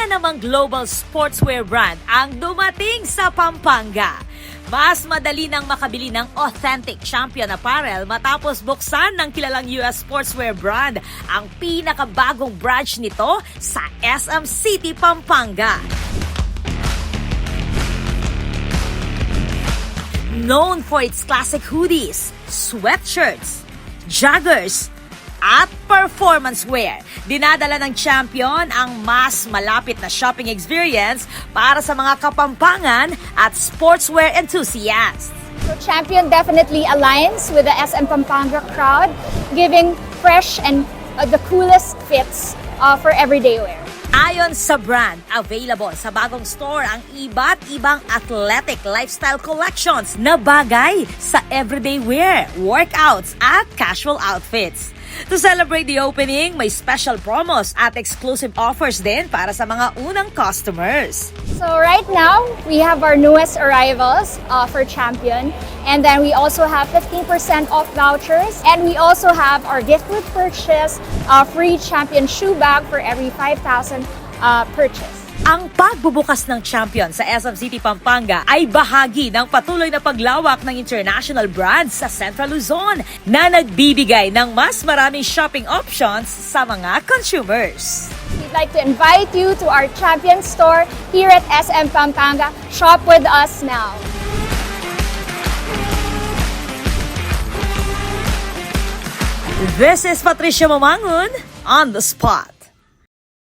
na namang global sportswear brand ang dumating sa Pampanga. Mas madali nang makabili ng authentic champion apparel matapos buksan ng kilalang US sportswear brand ang pinakabagong branch nito sa SM City, Pampanga. Known for its classic hoodies, sweatshirts, joggers, at performance wear, dinadala ng champion ang mas malapit na shopping experience para sa mga Kapampangan at sportswear enthusiasts. So Champion definitely aligns with the SM Pampanga crowd, giving fresh and the coolest fits for everyday wear. Ayon sa brand, available sa bagong store ang iba't ibang athletic lifestyle collections na bagay sa everyday wear, workouts at casual outfits. To celebrate the opening, may special promos at exclusive offers din para sa mga unang customers. So right now, we have our newest arrivals for Champion. And then we also have 15% off vouchers. And we also have our gift with purchase, free Champion shoe bag for every 5,000 purchase. Ang pagbubukas ng Champion sa SM City, Pampanga ay bahagi ng patuloy na paglawak ng international brands sa Central Luzon na nagbibigay ng mas maraming shopping options sa mga consumers. We'd like to invite you to our Champion store here at SM Pampanga. Shop with us now. This is Patricia Mamangun on the spot.